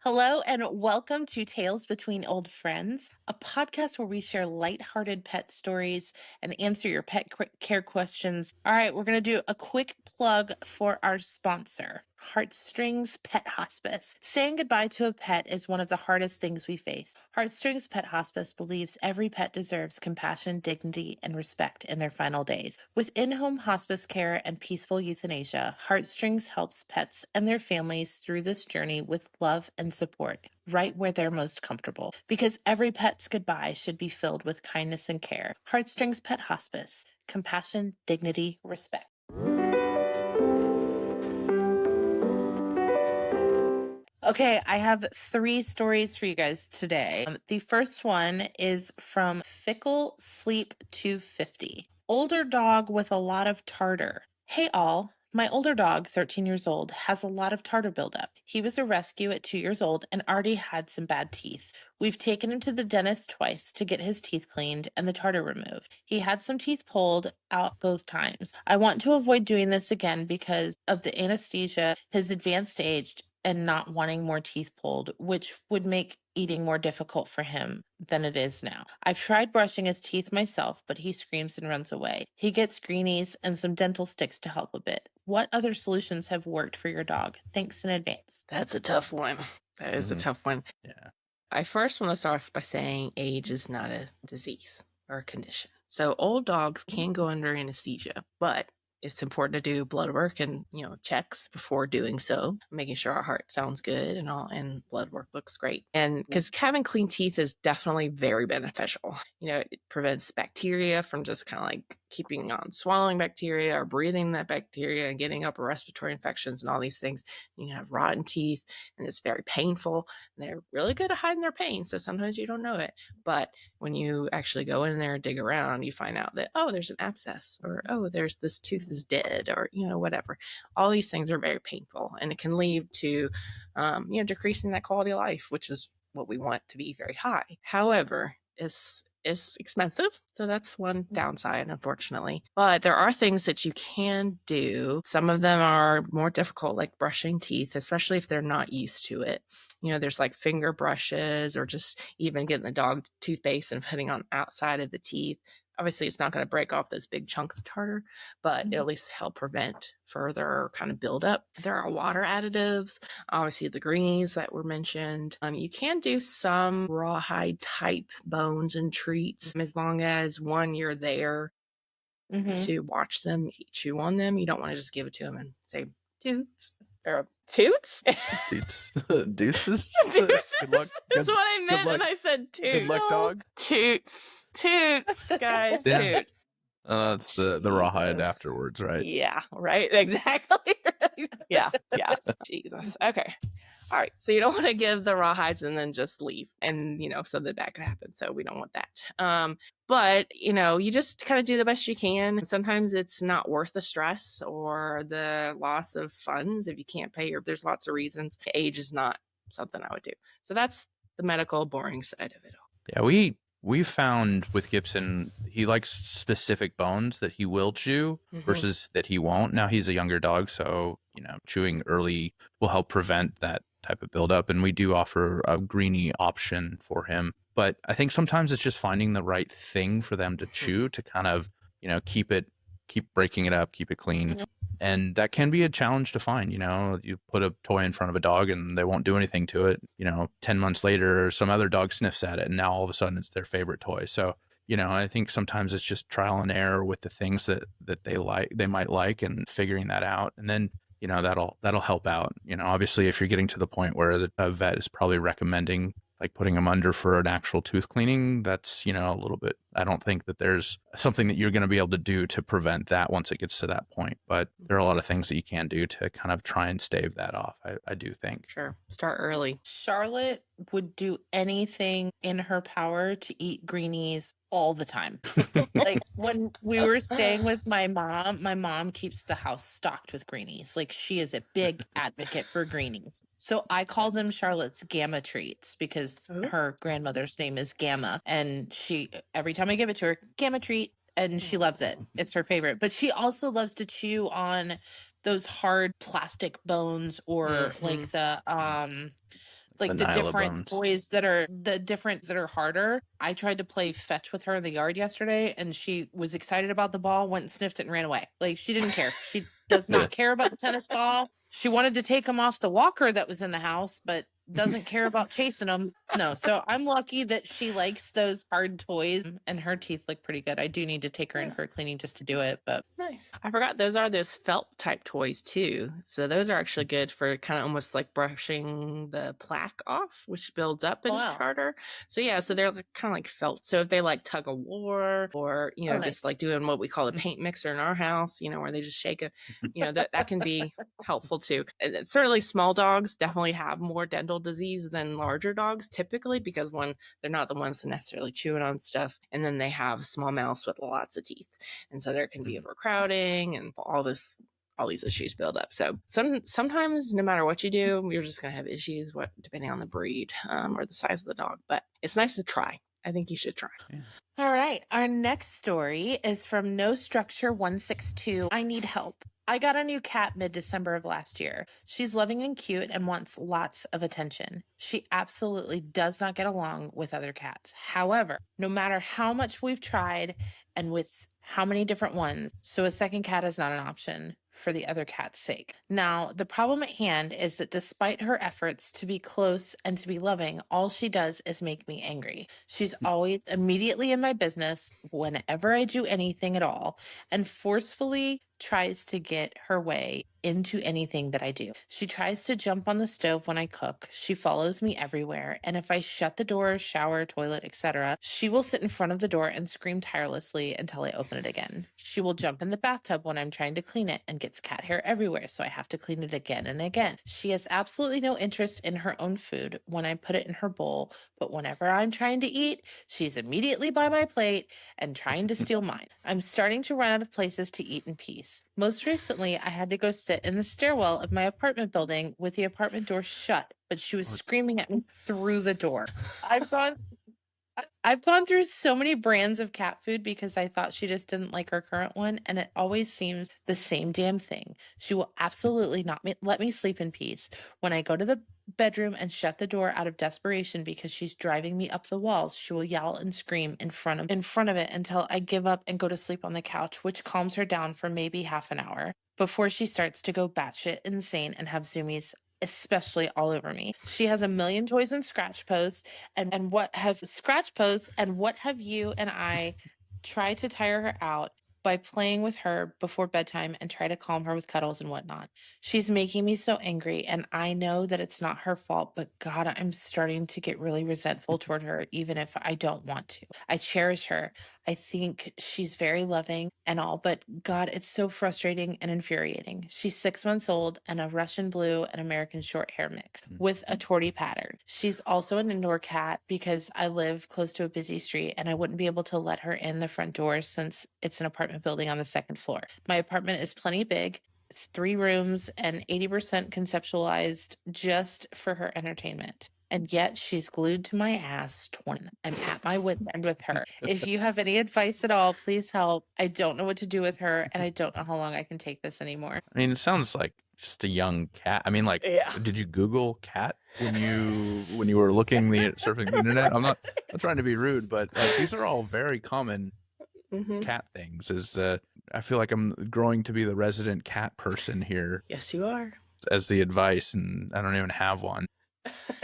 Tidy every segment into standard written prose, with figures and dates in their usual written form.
Hello and welcome to Tales Between Old Friends, a podcast where we share lighthearted pet stories and answer your care questions. All right, we're going to do a quick plug for our sponsor, Heartstrings Pet Hospice. Saying goodbye to a pet is one of the hardest things we face. Heartstrings Pet Hospice believes every pet deserves compassion, dignity, and respect in their final days. With in-home hospice care and peaceful euthanasia, Heartstrings helps pets and their families through this journey with love and support, right where they're most comfortable. Because every pet's goodbye should be filled with kindness and care. Heartstrings Pet Hospice. Compassion, dignity, respect. Okay, I have 3 stories for you guys today. The first one is from Fickle Sleep 250. Older dog with a lot of tartar. Hey all, my older dog, 13 years old, has a lot of tartar buildup. He was a rescue at 2 years old and already had some bad teeth. We've taken him to the dentist twice to get his teeth cleaned and the tartar removed. He had some teeth pulled out both times. I want to avoid doing this again because of the anesthesia, his advanced age, and not wanting more teeth pulled, which would make eating more difficult for him than it is now. I've tried brushing his teeth myself, but he screams and runs away. He gets greenies and some dental sticks to help a bit. What other solutions have worked for your dog? Thanks in advance. That's a tough one. That is a tough one. Yeah. I first want to start off by saying age is not a disease or a condition. So old dogs can go under anesthesia, but it's important to do blood work and, checks before doing so, making sure our heart sounds good and all, and blood work looks great. And because having clean teeth is definitely very beneficial. It prevents bacteria from just kind of like keeping on swallowing bacteria or breathing that bacteria and getting upper respiratory infections and all these things. You can have rotten teeth and it's very painful. And they're really good at hiding their pain. So sometimes you don't know it. But when you actually go in there and dig around, you find out that, oh, there's an abscess, or, oh, there's this tooth is dead, or, whatever. All these things are very painful, and it can lead to, decreasing that quality of life, which is what we want to be very high. However, it's expensive. So that's one downside, unfortunately. But there are things that you can do. Some of them are more difficult, like brushing teeth, especially if they're not used to it. There's like finger brushes, or just even getting the dog toothpaste and putting on outside of the teeth. Obviously, it's not going to break off those big chunks of tartar, but it'll at least help prevent further kind of buildup. There are water additives, obviously the greenies that were mentioned. You can do some rawhide type bones and treats, as long as you're there to watch them chew on them. You don't want to just give it to them and say, toots. Or toots? Deuces. Deuces. Good luck. That's what I meant when I said toots. Good luck, dog. Toots, guys, Yeah. toots. That's the rawhide afterwards, right? Yeah, right. Exactly. Yeah. Jesus. Okay. All right. So you don't want to give the rawhides and then just leave, and something bad could happen. So we don't want that. But you just kind of do the best you can. Sometimes it's not worth the stress or the loss of funds if you can't pay. There's lots of reasons. Age is not something I would do. So that's the medical boring side of it all. Yeah, we found with Gibson, he likes specific bones that he will chew versus that he won't. Now he's a younger dog, so chewing early will help prevent that type of buildup. And we do offer a greenie option for him. But I think sometimes it's just finding the right thing for them to chew to kind of, keep breaking it up, keep it clean. And that can be a challenge to find. You put a toy in front of a dog and they won't do anything to it. 10 months later, some other dog sniffs at it and now all of a sudden it's their favorite toy. So, I think sometimes it's just trial and error with the things that they might like, and figuring that out. And then, that'll help out. Obviously if you're getting to the point where a vet is probably recommending like putting them under for an actual tooth cleaning, that's, a little bit, I don't think that there's something that you're going to be able to do to prevent that once it gets to that point. But there are a lot of things that you can do to kind of try and stave that off, I do think. Sure. Start early. Charlotte would do anything in her power to eat greenies all the time. Like when we were staying with my mom keeps the house stocked with greenies. Like she is a big advocate for greenies. So I call them Charlotte's Gamma treats because her grandmother's name is Gamma. And every time I give it to her, Gamma treat, and she loves it. It's her favorite. But she also loves to chew on those hard plastic bones, or like like the Nyla different bones. toys that are harder. I tried to play fetch with her in the yard yesterday, and she was excited about the ball, went and sniffed it and ran away. Like, she didn't care. She does Yeah. not care about the tennis ball. She wanted to take him off the walker that was in the house, but doesn't care about chasing them. No. So I'm lucky that she likes those hard toys, and her teeth look pretty good. I do need to take her in for a cleaning just to do it, but Nice. I forgot those felt type toys too. So those are actually good for kind of almost like brushing the plaque off, which builds up into wow. tartar. So yeah, so they're kind of like felt. So if they like tug a war or, you know, Oh, just nice. like doing what we call a paint mixer in our house, you know, where they just shake it, you know, that can be helpful too. And certainly small dogs definitely have more dental disease than larger dogs typically, because one, they're not the ones necessarily chewing on stuff. And then they have small mouths with lots of teeth. And so there can be overcrowding and all these issues build up. So sometimes no matter what you do, you're just going to have issues, depending on the breed or the size of the dog. But it's nice to try. I think you should try. Yeah. All right. Our next story is from No Structure 162. I need help. I got a new cat mid-December of last year. She's loving and cute and wants lots of attention. She absolutely does not get along with other cats. However, no matter how much we've tried and with how many different ones, so a second cat is not an option for the other cat's sake. Now, the problem at hand is that despite her efforts to be close and to be loving, all she does is make me angry. She's always immediately in my business whenever I do anything at all, and forcefully tries to get her way into anything that I do. She tries to jump on the stove when I cook. She follows me everywhere, and if I shut the door, shower, toilet, etc., she will sit in front of the door and scream tirelessly until I open it again. She will jump in the bathtub when I'm trying to clean it and gets cat hair everywhere, so I have to clean it again and again. She has absolutely no interest in her own food when I put it in her bowl, but whenever I'm trying to eat, she's immediately by my plate and trying to steal mine. I'm starting to run out of places to eat in peace. Most recently, I had to go sit in the stairwell of my apartment building with the apartment door shut, but she was screaming at me through the door. I've gone through so many brands of cat food because I thought she just didn't like her current one, and it always seems the same damn thing. She will absolutely not let me sleep in peace. When I go to the bedroom and shut the door out of desperation because she's driving me up the walls, she will yell and scream in front of it until I give up and go to sleep on the couch, which calms her down for maybe half an hour before she starts to go batshit insane and have zoomies, especially all over me. She has a million toys and scratch posts, and what have you and I tried to tire her out by playing with her before bedtime and try to calm her with cuddles and whatnot. She's making me so angry, and I know that it's not her fault, but God, I'm starting to get really resentful toward her, even if I don't want to. I cherish her. I think she's very loving and all, but God, it's so frustrating and infuriating. She's 6 months old and a Russian blue and American short hair mix with a tortie pattern. She's also an indoor cat because I live close to a busy street and I wouldn't be able to let her in the front door since it's an apartment building on the second floor. My apartment is plenty big. It's 3 rooms and 80% conceptualized just for her entertainment. And yet she's glued to my ass 20. I'm at my wit's end with her. If you have any advice at all, please help. I don't know what to do with her, and I don't know how long I can take this anymore. I mean, it sounds like just a young cat. I mean, like, Yeah. did you Google cat when you were looking surfing the internet? I'm not trying to be rude, but like, these are all very common cat things. I feel like I'm growing to be the resident cat person here. Yes, you are. As the advice, and I don't even have one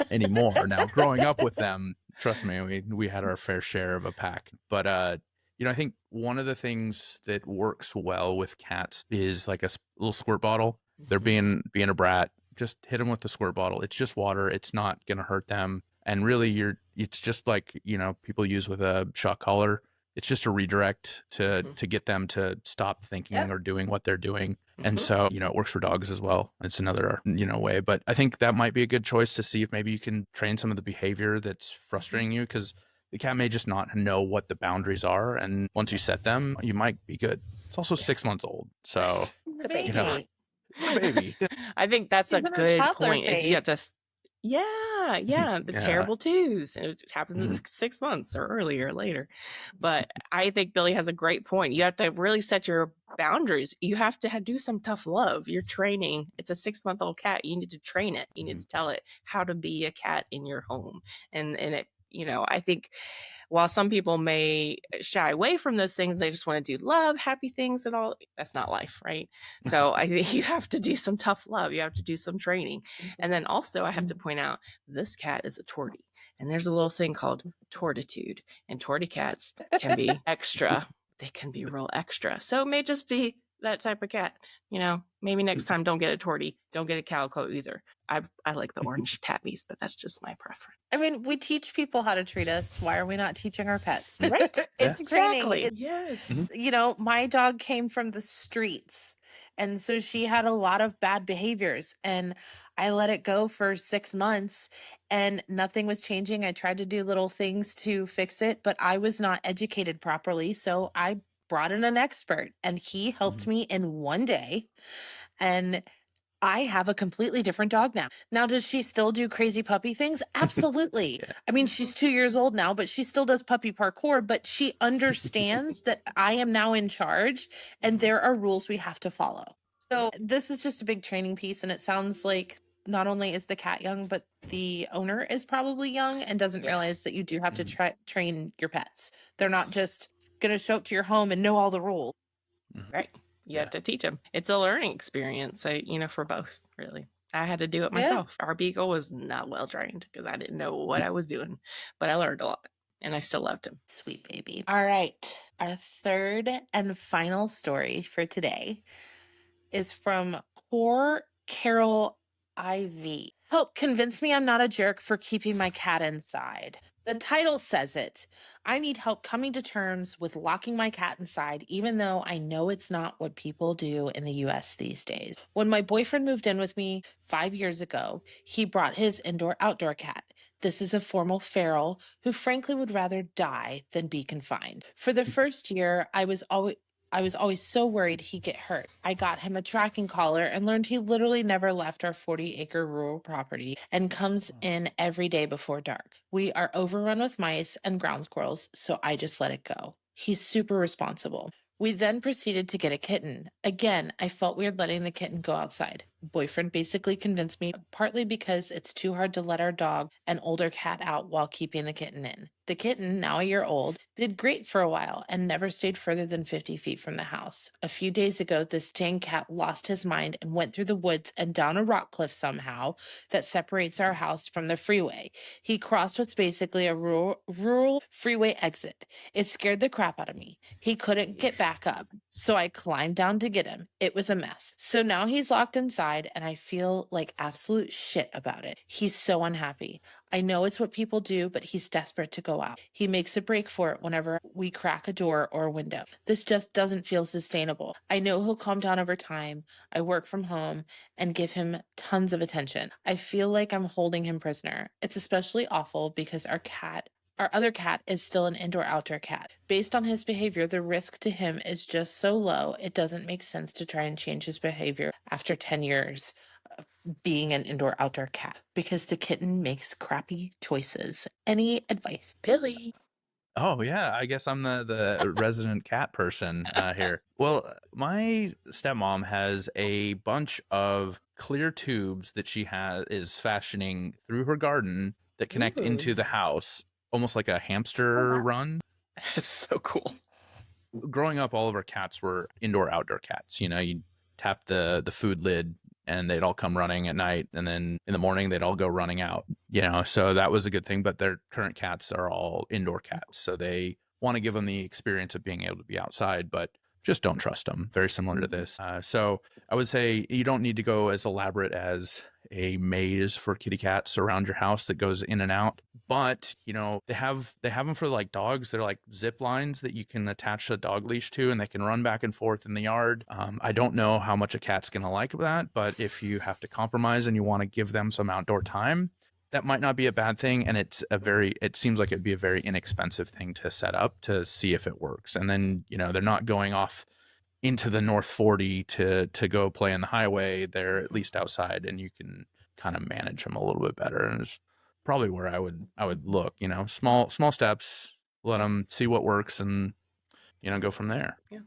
anymore. Now, growing up with them, trust me, we had our fair share of a pack. But you know, I think one of the things that works well with cats is like a little squirt bottle. They're being a brat. Just hit them with the squirt bottle. It's just water. It's not gonna hurt them. And really, it's just like, you know, people use with a shock collar. It's just a redirect to get them to stop thinking or doing what they're doing. And so, you know, it works for dogs as well. It's another, you know, way. But I think that might be a good choice to see if maybe you can train some of the behavior that's frustrating you, because the cat may just not know what the boundaries are. And once you set them, you might be good. It's also 6 months old. So, It's a baby. you know, it's a baby. I think that's She's a in her good toddler point. Is you have to, Yeah, yeah, the Yeah. terrible twos. It happens in 6 months or earlier or later. But I think Billy has a great point. You have to really set your boundaries. You have to do some tough love. You're training. It's a 6-month-old cat. You need to train it. You need to tell it how to be a cat in your home. And it, I think while some people may shy away from those things, they just want to do love, happy things and all. That's not life, right? So I think you have to do some tough love. You have to do some training. And then also I have to point out this cat is a tortie. And there's a little thing called tortitude. And tortie cats can be extra. They can be real extra. So it may just be that type of cat. Maybe next time don't get a tortie. Don't get a calico either. I like the orange tabbies, but that's just my preference. I mean, we teach people how to treat us. Why are we not teaching our pets? Right? It's Exactly. training. Yes. My dog came from the streets. And so she had a lot of bad behaviors. And I let it go for 6 months and nothing was changing. I tried to do little things to fix it, but I was not educated properly. So I brought in an expert and he helped me in one day. And I have a completely different dog now. Now, does she still do crazy puppy things? Absolutely. Yeah. I mean, she's 2 years old now, but she still does puppy parkour, but she understands that I am now in charge and there are rules we have to follow. So this is just a big training piece. And it sounds like not only is the cat young, but the owner is probably young and doesn't realize that you do have to train your pets. They're not just going to show up to your home and know all the rules. Right. You have to teach them. It's a learning experience, for both, really. I had to do it myself. Our beagle was not well trained because I didn't know what I was doing, but I learned a lot and I still loved him. Sweet baby. All right. Our third and final story for today is from poor Carol IV. Help convince me I'm not a jerk for keeping my cat inside. The title says it. I need help coming to terms with locking my cat inside, even though I know it's not what people do in the US these days. When my boyfriend moved in with me 5 years ago, he brought his indoor-outdoor cat. This is a formal feral who frankly would rather die than be confined. For the first year, I was always so worried he'd get hurt. I got him a tracking collar and learned he literally never left our 40-acre rural property and comes in every day before dark. We are overrun with mice and ground squirrels, so I just let it go. He's super responsible. We then proceeded to get a kitten. Again, I felt weird letting the kitten go outside. Boyfriend basically convinced me, partly because it's too hard to let our dog, an older cat, out while keeping the kitten in. The kitten, now a year old, did great for a while and never stayed further than 50 feet from the house. A few days ago, this dang cat lost his mind and went through the woods and down a rock cliff somehow that separates our house from the freeway. He crossed what's basically a rural freeway exit. It scared the crap out of me. He couldn't get back up, so I climbed down to get him. It was a mess. So now he's locked inside and I feel like absolute shit about it. He's so unhappy. I know it's what people do, but he's desperate to go out. He makes a break for it whenever we crack a door or a window. This just doesn't feel sustainable. I know he'll calm down over time. I work from home and give him tons of attention. I feel like I'm holding him prisoner. It's especially awful because our other cat is still an indoor-outdoor cat. Based on his behavior, the risk to him is just so low, it doesn't make sense to try and change his behavior after 10 years of being an indoor-outdoor cat because the kitten makes crappy choices. Any advice? Billy. Oh yeah, I guess I'm the resident cat person here. Well, my stepmom has a bunch of clear tubes that she is fashioning through her garden that connect into the house, almost like a hamster run. That's so cool. Growing up, all of our cats were indoor-outdoor cats. You tap the food lid and they'd all come running at night, and then in the morning they'd all go running out, so that was a good thing. But their current cats are all indoor cats, so they want to give them the experience of being able to be outside, but just don't trust them. Very similar to this. So I would say you don't need to go as elaborate as a maze for kitty cats around your house that goes in and out. But, they have them for like dogs. They're like zip lines that you can attach a dog leash to, and they can run back and forth in the yard. I don't know how much a cat's going to like that, but if you have to compromise and you want to give them some outdoor time, that might not be a bad thing. And it seems like it'd be a very inexpensive thing to set up to see if it works. And then, they're not going off into the North 40 to go play on the highway. They're at least outside and you can kind of manage them a little bit better. And it's probably where I would look, small steps, let them see what works, and go from there. Yeah.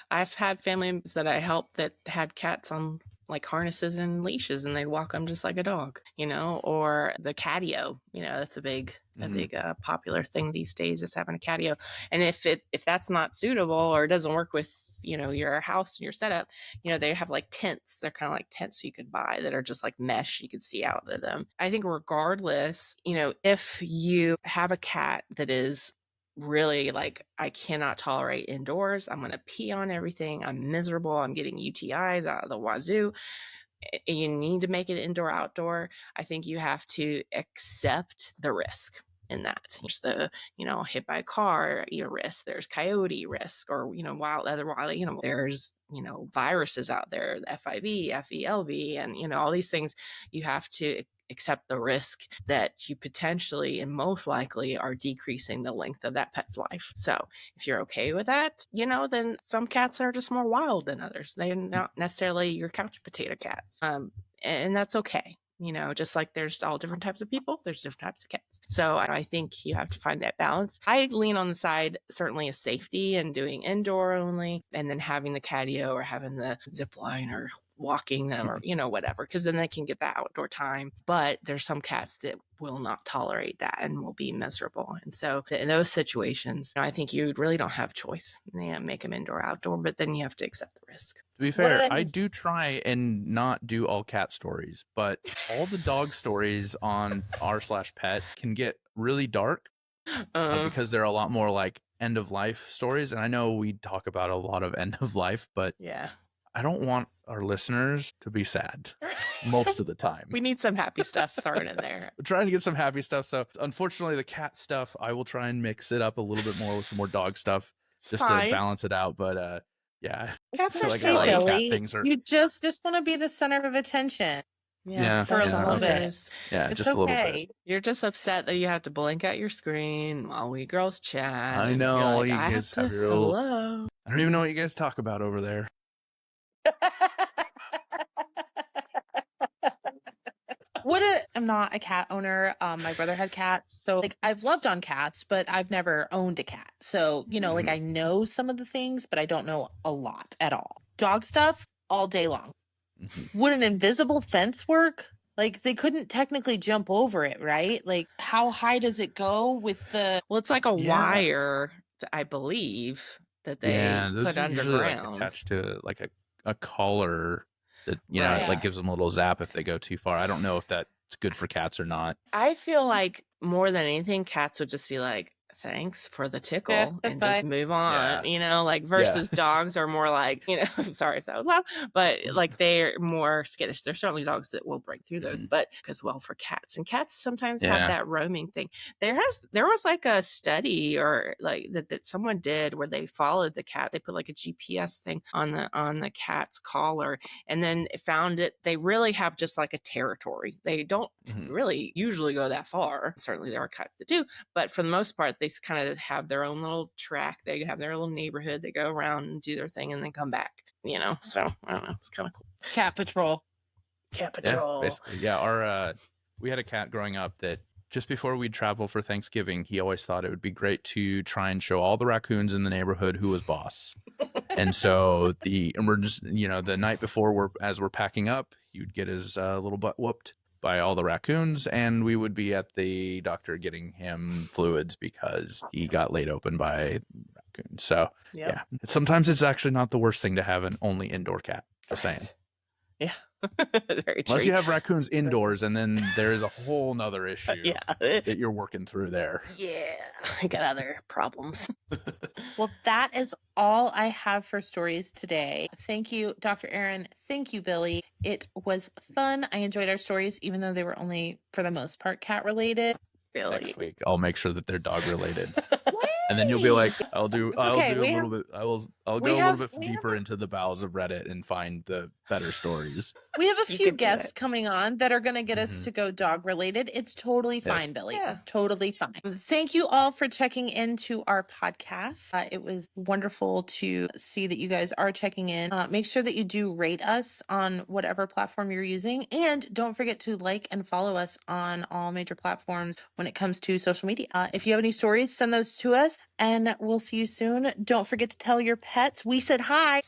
I've had family members that I helped that had cats on like harnesses and leashes, and they'd walk them just like a dog, or the catio. That's a big popular thing these days, is having a catio. And if that's not suitable or doesn't work with your house and your setup, they have like tents. They're kind of like tents you could buy that are just like mesh. You could see out of them. I think regardless, if you have a cat that is really like, I cannot tolerate indoors, I'm going to pee on everything, I'm miserable, I'm getting UTIs out of the wazoo, you need to make it indoor outdoor, I think you have to accept the risk in that. There's the hit by a car risk, there's coyote risk, or wild, there's viruses out there, the FIV, FELV, and all these things. You have to accept the risk that you potentially and most likely are decreasing the length of that pet's life. So if you're okay with that, then some cats are just more wild than others. They're not necessarily your couch potato cats. And that's okay. Just like there's all different types of people, there's different types of cats. So I think you have to find that balance. I lean on the side, certainly, of safety and doing indoor only, and then having the catio or having the zip line or walking them or whatever, because then they can get that outdoor time. But there's some cats that will not tolerate that and will be miserable, and so in those situations I think you really don't have a choice. Make them indoor outdoor, but then you have to accept the risk. To be fair, I do try and not do all cat stories, but all the dog stories on r/pet can get really dark because they're a lot more like end of life stories. And I know we talk about a lot of end of life, but yeah, I don't want our listeners to be sad most of the time. We need some happy stuff thrown in there. We're trying to get some happy stuff. So unfortunately, the cat stuff, I will try and mix it up a little bit more with some more dog stuff to balance it out. But yeah, cats are like silly. Billy, cat things are... You just want to be the center of attention. Yeah, for a little bit. Yeah, It's just a little bit. You're just upset that you have to blink at your screen while we girls chat. I know. Like, you guys have your old... Hello. I don't even know what you guys talk about over there. I'm not a cat owner. My brother had cats, so like I've loved on cats, but I've never owned a cat. So like I know some of the things, but I don't know a lot at all. Dog stuff all day long. Would an invisible fence work? Like they couldn't technically jump over it, right? Like how high does it go with the... Well, it's like a wire, I believe, that they put underground. Like attached to like a collar that Right. it like gives them a little zap if they go too far. I don't know if that's good for cats or not. I feel like more than anything, cats would just be like, thanks for the tickle, and just move on, like versus dogs are more like, sorry if that was loud, but like they're more skittish. There's certainly dogs that will break through those, but because for cats, and cats sometimes have that roaming thing. There was like a study or like that someone did where they followed the cat. They put like a GPS thing on the cat's collar, and then found it. They really have just like a territory. They don't really usually go that far. Certainly there are cats that do, but for the most part, they kind of have their own little track. They have their little neighborhood. They go around and do their thing and then come back, so I don't know. It's kind of cool. Cat patrol. Yeah, basically. Yeah. We had a cat growing up that just before we'd travel for Thanksgiving, he always thought it would be great to try and show all the raccoons in the neighborhood who was boss. And so the night before as we're packing up, he would get his little butt whooped by all the raccoons, and we would be at the doctor getting him fluids because he got laid open by raccoons. So yeah, sometimes it's actually not the worst thing to have an only indoor cat. Just saying. Yeah. Very true. Unless you have raccoons indoors, and then there's a whole nother issue that you're working through there. Yeah, I got other problems. Well, that is all I have for stories today. Thank you, Dr. Erin. Thank you, Billy. It was fun. I enjoyed our stories, even though they were only, for the most part, cat related. Billy. Next week, I'll make sure that they're dog related. And then you'll be like, I'll do a little bit. I'll I'll We go a little have- bit we have deeper into the bowels of Reddit and find the better stories. We have a You few could do guests it. coming on that are going to get us Mhm. to go dog related. It's totally Yes. fine, Billy. Yeah. Totally fine. Thank you all for checking into our podcast. It was wonderful to see that you guys are checking in. Make sure that you do rate us on whatever platform you're using. And don't forget to like and follow us on all major platforms when it comes to social media. If you have any stories, send those to us and we'll see you soon. Don't forget to tell your pets we said hi.